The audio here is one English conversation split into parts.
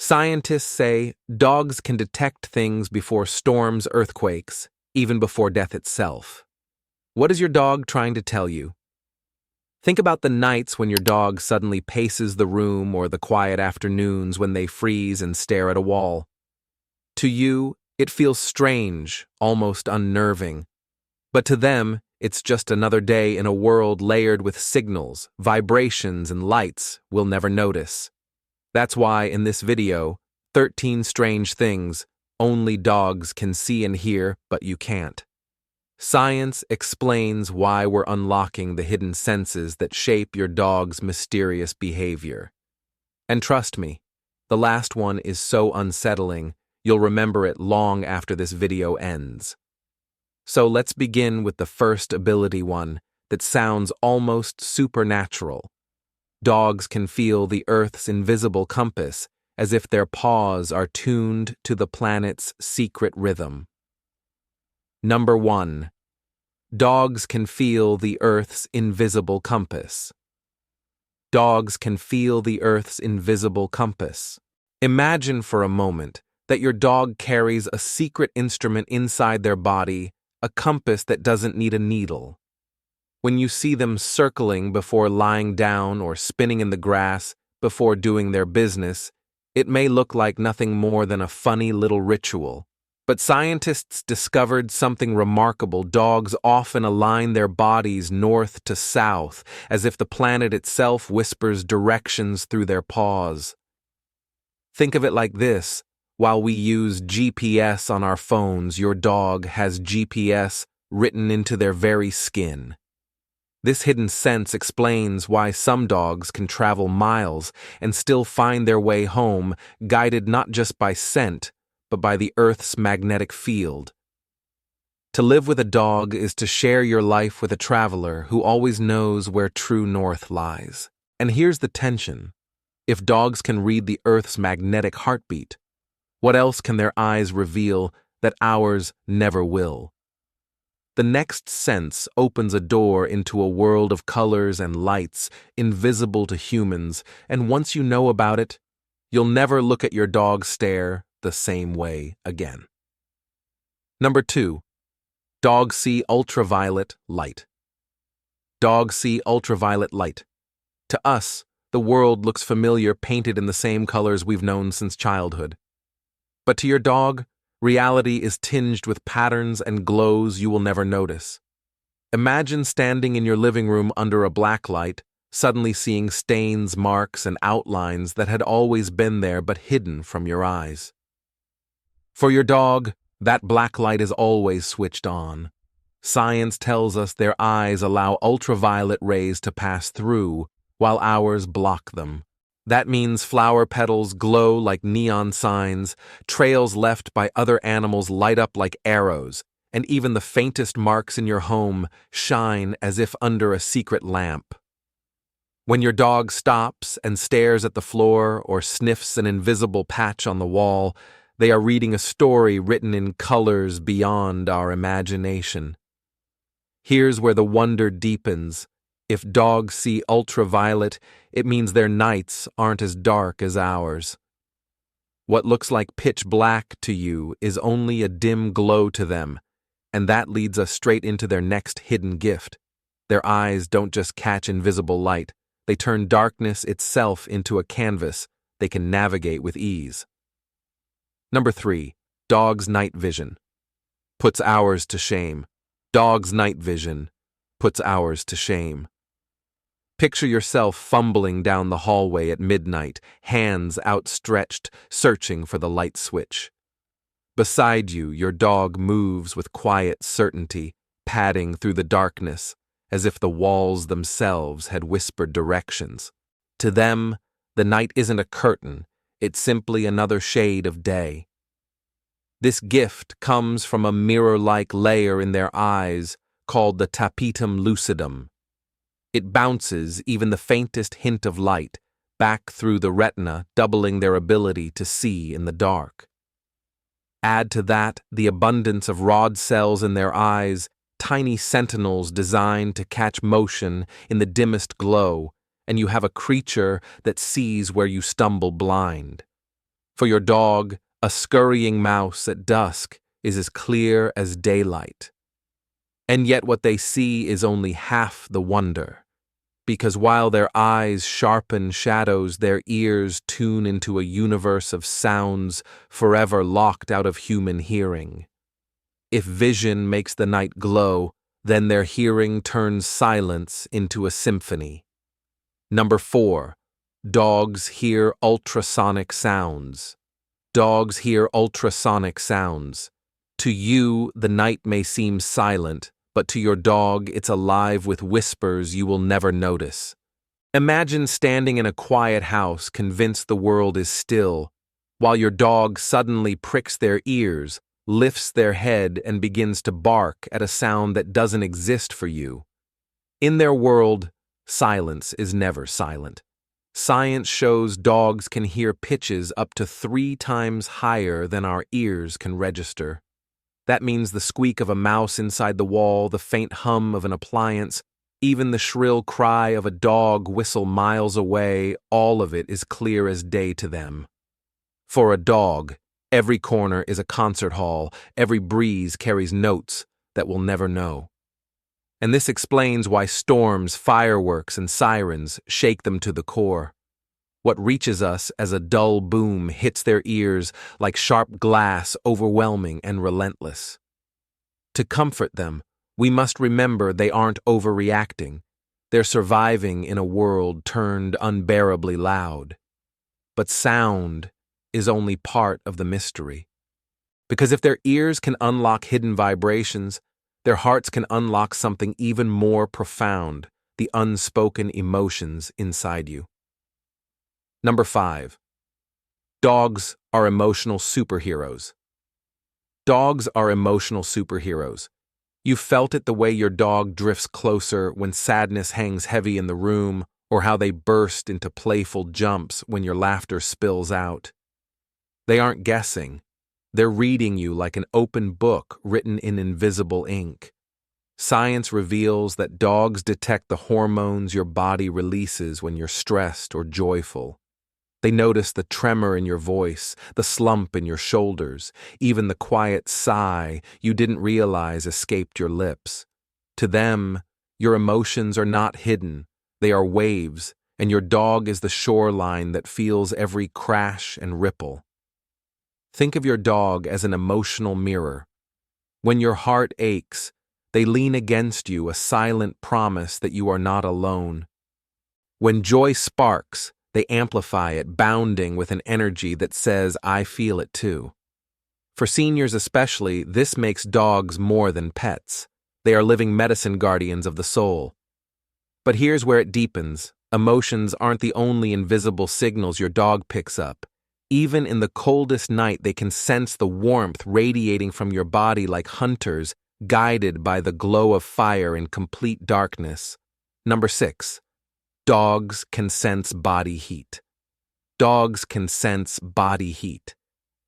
Scientists say dogs can detect things before storms, earthquakes, even before death itself. What is your dog trying to tell you? Think about the nights when your dog suddenly paces the room or the quiet afternoons when they freeze and stare at a wall. To you, it feels strange, almost unnerving. But to them, it's just another day in a world layered with signals, vibrations, and lights we'll never notice. That's why in this video, 13 strange things only dogs can see and hear, but you can't. Science explains why we're unlocking the hidden senses that shape your dog's mysterious behavior. And trust me, the last one is so unsettling, you'll remember it long after this video ends. So let's begin with the first ability one that sounds almost supernatural. Dogs can feel the Earth's invisible compass as if their paws are tuned to the planet's secret rhythm. Number 1. Dogs can feel the Earth's invisible compass. Dogs can feel the Earth's invisible compass. Imagine for a moment that your dog carries a secret instrument inside their body, a compass that doesn't need a needle. When you see them circling before lying down or spinning in the grass before doing their business, it may look like nothing more than a funny little ritual. But scientists discovered something remarkable. Dogs often align their bodies north to south, as if the planet itself whispers directions through their paws. Think of it like this. While we use GPS on our phones, your dog has GPS written into their very skin. This hidden sense explains why some dogs can travel miles and still find their way home, guided not just by scent, but by the Earth's magnetic field. To live with a dog is to share your life with a traveler who always knows where true north lies. And here's the tension. If dogs can read the Earth's magnetic heartbeat, what else can their eyes reveal that ours never will? The next sense opens a door into a world of colors and lights invisible to humans, and once you know about it, you'll never look at your dog stare the same way again. Number 2. Dogs see ultraviolet light. Dogs see ultraviolet light. To us, the world looks familiar, painted in the same colors we've known since childhood. But to your dog, reality is tinged with patterns and glows you will never notice. Imagine standing in your living room under a black light, suddenly seeing stains, marks, and outlines that had always been there but hidden from your eyes. For your dog, that black light is always switched on. Science tells us their eyes allow ultraviolet rays to pass through, while ours block them. That means flower petals glow like neon signs, trails left by other animals light up like arrows, and even the faintest marks in your home shine as if under a secret lamp. When your dog stops and stares at the floor or sniffs an invisible patch on the wall, they are reading a story written in colors beyond our imagination. Here's where the wonder deepens. If dogs see ultraviolet, it means their nights aren't as dark as ours. What looks like pitch black to you is only a dim glow to them, and that leads us straight into their next hidden gift. Their eyes don't just catch invisible light, they turn darkness itself into a canvas they can navigate with ease. Number 3. Dogs' night vision puts ours to shame. Dogs' night vision puts ours to shame. Picture yourself fumbling down the hallway at midnight, hands outstretched, searching for the light switch. Beside you, your dog moves with quiet certainty, padding through the darkness, as if the walls themselves had whispered directions. To them, the night isn't a curtain, it's simply another shade of day. This gift comes from a mirror-like layer in their eyes called the Tapetum lucidum. It bounces even the faintest hint of light back through the retina, doubling their ability to see in the dark. Add to that the abundance of rod cells in their eyes, tiny sentinels designed to catch motion in the dimmest glow, and you have a creature that sees where you stumble blind. For your dog, a scurrying mouse at dusk is as clear as daylight. And yet what they see is only half the wonder, because while their eyes sharpen shadows, their ears tune into a universe of sounds forever locked out of human hearing. If vision makes the night glow, then their hearing turns silence into a symphony. Number 4. Dogs hear ultrasonic sounds. Dogs hear ultrasonic sounds. To you, the night may seem silent, but to your dog, it's alive with whispers you will never notice. Imagine standing in a quiet house, convinced the world is still, while your dog suddenly pricks their ears, lifts their head, and begins to bark at a sound that doesn't exist for you. In their world, silence is never silent. Science shows dogs can hear pitches up to 3 times higher than our ears can register. That means the squeak of a mouse inside the wall, the faint hum of an appliance, even the shrill cry of a dog whistle miles away, all of it is clear as day to them. For a dog, every corner is a concert hall, every breeze carries notes that we'll never know. And this explains why storms, fireworks, and sirens shake them to the core. What reaches us as a dull boom hits their ears like sharp glass, overwhelming and relentless. To comfort them, we must remember they aren't overreacting. They're surviving in a world turned unbearably loud. But sound is only part of the mystery. Because if their ears can unlock hidden vibrations, their hearts can unlock something even more profound, the unspoken emotions inside you. Number 5. Dogs are emotional superheroes. Dogs are emotional superheroes. You've felt it the way your dog drifts closer when sadness hangs heavy in the room, or how they burst into playful jumps when your laughter spills out. They aren't guessing. They're reading you like an open book written in invisible ink. Science reveals that dogs detect the hormones your body releases when you're stressed or joyful. They notice the tremor in your voice, the slump in your shoulders, even the quiet sigh you didn't realize escaped your lips. To them, your emotions are not hidden. They are waves, and your dog is the shoreline that feels every crash and ripple. Think of your dog as an emotional mirror. When your heart aches, they lean against you, a silent promise that you are not alone. When joy sparks, they amplify it, bounding with an energy that says, "I feel it too." For seniors especially, this makes dogs more than pets. They are living medicine guardians of the soul. But here's where it deepens. Emotions aren't the only invisible signals your dog picks up. Even in the coldest night, they can sense the warmth radiating from your body like hunters, guided by the glow of fire in complete darkness. Number 6. Dogs can sense body heat. Dogs can sense body heat.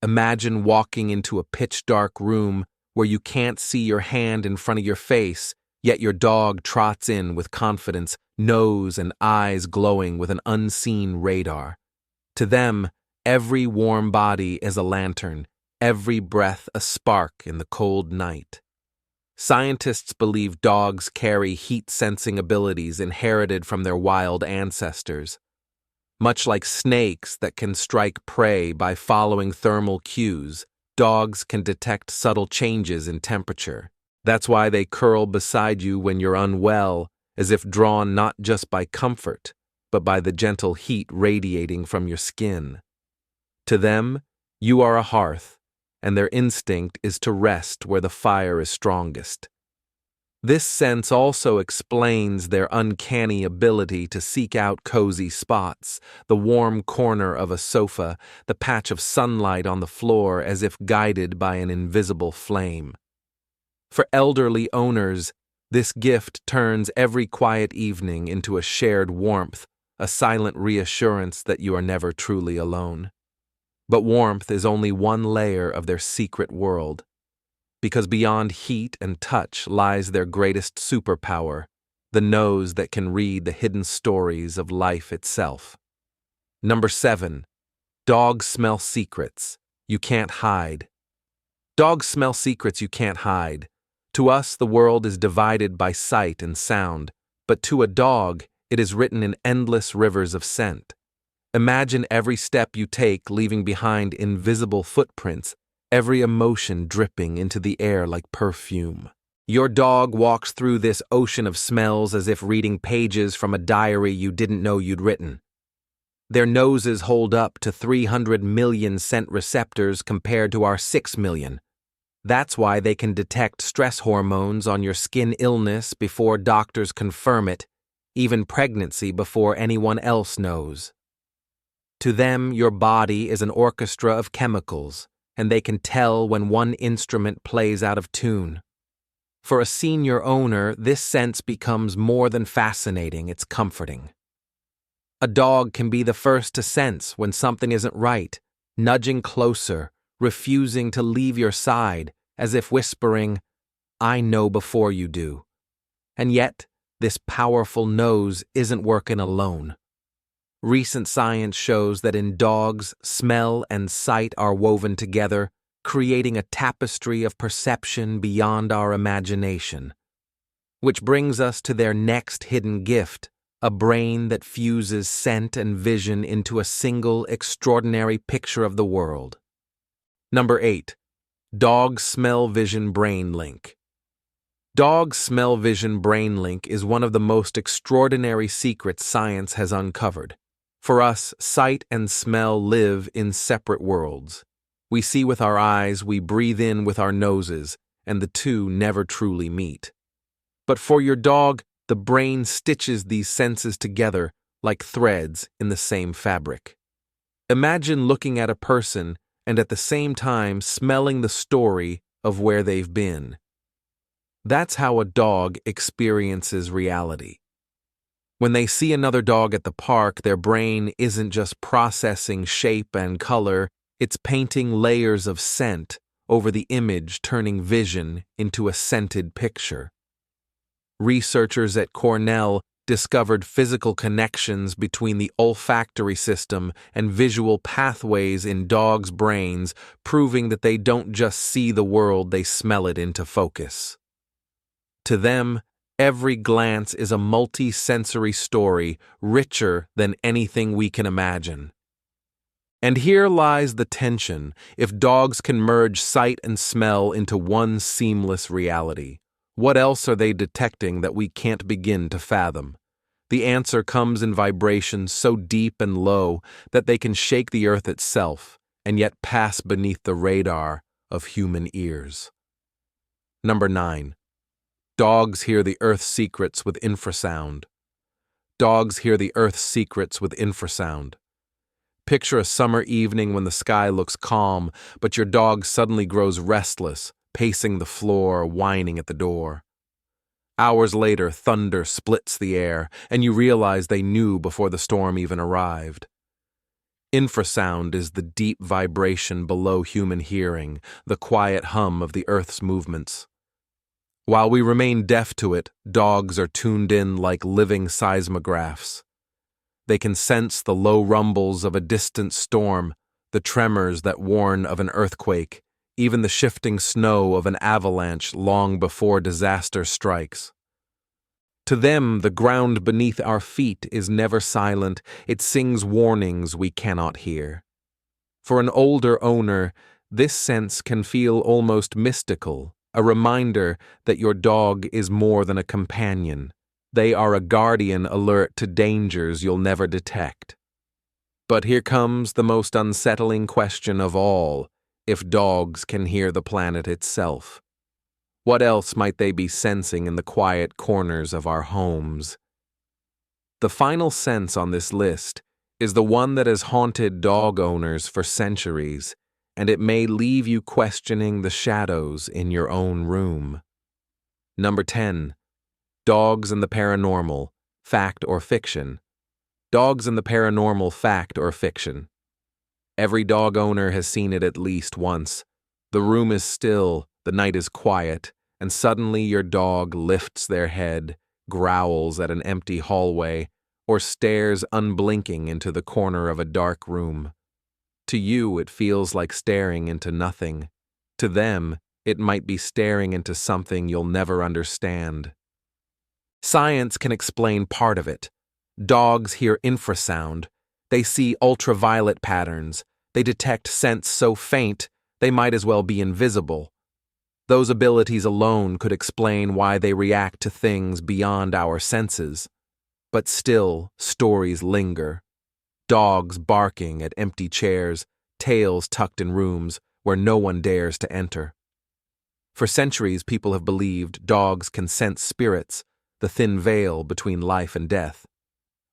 Imagine walking into a pitch-dark room where you can't see your hand in front of your face, yet your dog trots in with confidence, nose and eyes glowing with an unseen radar. To them, every warm body is a lantern, every breath a spark in the cold night. Scientists believe dogs carry heat-sensing abilities inherited from their wild ancestors. Much like snakes that can strike prey by following thermal cues, dogs can detect subtle changes in temperature. That's why they curl beside you when you're unwell, as if drawn not just by comfort, but by the gentle heat radiating from your skin. To them, you are a hearth, and their instinct is to rest where the fire is strongest. This sense also explains their uncanny ability to seek out cozy spots, the warm corner of a sofa, the patch of sunlight on the floor as if guided by an invisible flame. For elderly owners, this gift turns every quiet evening into a shared warmth, a silent reassurance that you are never truly alone. But warmth is only one layer of their secret world, because beyond heat and touch lies their greatest superpower, the nose that can read the hidden stories of life itself. Number 7. Dogs smell secrets you can't hide. Dogs smell secrets you can't hide. To us, the world is divided by sight and sound, but to a dog, it is written in endless rivers of scent. Imagine every step you take leaving behind invisible footprints, every emotion dripping into the air like perfume. Your dog walks through this ocean of smells as if reading pages from a diary you didn't know you'd written. Their noses hold up to 300 million scent receptors compared to our 6 million. That's why they can detect stress hormones on your skin illness before doctors confirm it, even pregnancy before anyone else knows. To them, your body is an orchestra of chemicals, and they can tell when one instrument plays out of tune. For a senior owner, this sense becomes more than fascinating, it's comforting. A dog can be the first to sense when something isn't right, nudging closer, refusing to leave your side, as if whispering, "I know before you do." And yet, this powerful nose isn't working alone. Recent science shows that in dogs, smell and sight are woven together, creating a tapestry of perception beyond our imagination. Which brings us to their next hidden gift, a brain that fuses scent and vision into a single extraordinary picture of the world. Number 8. Dog Smell-Vision Brain Link. Dog Smell-Vision Brain Link is one of the most extraordinary secrets science has uncovered. For us, sight and smell live in separate worlds. We see with our eyes, we breathe in with our noses, and the two never truly meet. But for your dog, the brain stitches these senses together like threads in the same fabric. Imagine looking at a person and at the same time smelling the story of where they've been. That's how a dog experiences reality. When they see another dog at the park, their brain isn't just processing shape and color, it's painting layers of scent over the image, turning vision into a scented picture. Researchers at Cornell discovered physical connections between the olfactory system and visual pathways in dogs' brains, proving that they don't just see the world, they smell it into focus. To them, every glance is a multi-sensory story, richer than anything we can imagine. And here lies the tension: if dogs can merge sight and smell into one seamless reality, what else are they detecting that we can't begin to fathom? The answer comes in vibrations so deep and low that they can shake the earth itself and yet pass beneath the radar of human ears. Number 9. Dogs hear the Earth's secrets with infrasound. Dogs hear the Earth's secrets with infrasound. Picture a summer evening when the sky looks calm, but your dog suddenly grows restless, pacing the floor, whining at the door. Hours later, thunder splits the air, and you realize they knew before the storm even arrived. Infrasound is the deep vibration below human hearing, the quiet hum of the Earth's movements. While we remain deaf to it, dogs are tuned in like living seismographs. They can sense the low rumbles of a distant storm, the tremors that warn of an earthquake, even the shifting snow of an avalanche long before disaster strikes. To them, the ground beneath our feet is never silent, it sings warnings we cannot hear. For an older owner, this sense can feel almost mystical, a reminder that your dog is more than a companion. They are a guardian alert to dangers you'll never detect. But here comes the most unsettling question of all: if dogs can hear the planet itself, what else might they be sensing in the quiet corners of our homes? The final sense on this list is the one that has haunted dog owners for centuries, and it may leave you questioning the shadows in your own room. Number 10. Dogs and the paranormal, fact or fiction. Dogs and the paranormal, fact or fiction. Every dog owner has seen it at least once. The room is still, the night is quiet, and suddenly your dog lifts their head, growls at an empty hallway, or stares unblinking into the corner of a dark room. To you, it feels like staring into nothing. To them, it might be staring into something you'll never understand. Science can explain part of it. Dogs hear infrasound. They see ultraviolet patterns. They detect scents so faint, they might as well be invisible. Those abilities alone could explain why they react to things beyond our senses. But still, stories linger. Dogs barking at empty chairs, tails tucked in rooms where no one dares to enter. For centuries, people have believed dogs can sense spirits, the thin veil between life and death.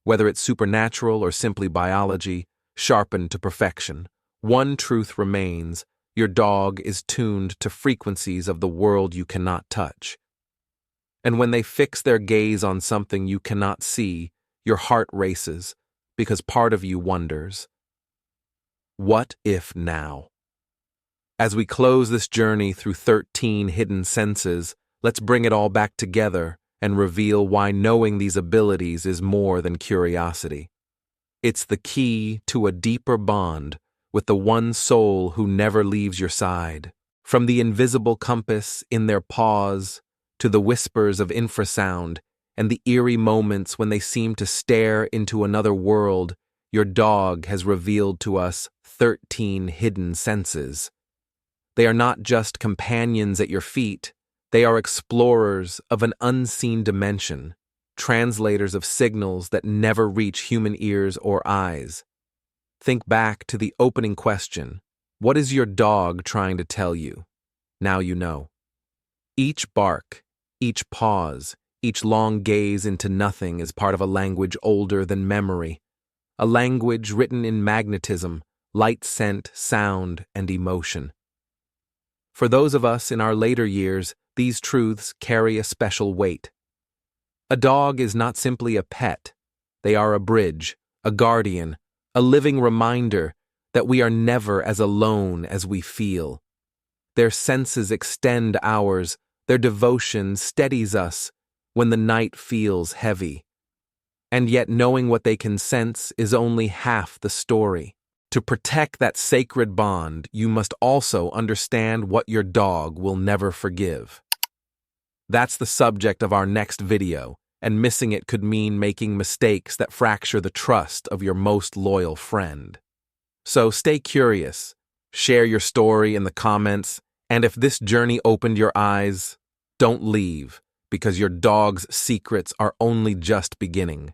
Whether it's supernatural or simply biology, sharpened to perfection, one truth remains: your dog is tuned to frequencies of the world you cannot touch. And when they fix their gaze on something you cannot see, your heart races, because part of you wonders, what if now? As we close this journey through 13 hidden senses, let's bring it all back together and reveal why knowing these abilities is more than curiosity. It's the key to a deeper bond with the one soul who never leaves your side. From the invisible compass in their paws to the whispers of infrasound and the eerie moments when they seem to stare into another world, your dog has revealed to us 13 hidden senses. They are not just companions at your feet. They are explorers of an unseen dimension, translators of signals that never reach human ears or eyes. Think back to the opening question: what is your dog trying to tell you? Now you know. Each bark, each pause, each long gaze into nothing is part of a language older than memory, a language written in magnetism, light scent, sound, and emotion. For those of us in our later years, these truths carry a special weight. A dog is not simply a pet. They are a bridge, a guardian, a living reminder that we are never as alone as we feel. Their senses extend ours. Their devotion steadies us when the night feels heavy. And yet knowing what they can sense is only half the story. To protect that sacred bond, you must also understand what your dog will never forgive. That's the subject of our next video, and missing it could mean making mistakes that fracture the trust of your most loyal friend. So stay curious, share your story in the comments, and if this journey opened your eyes, don't leave, because your dog's secrets are only just beginning.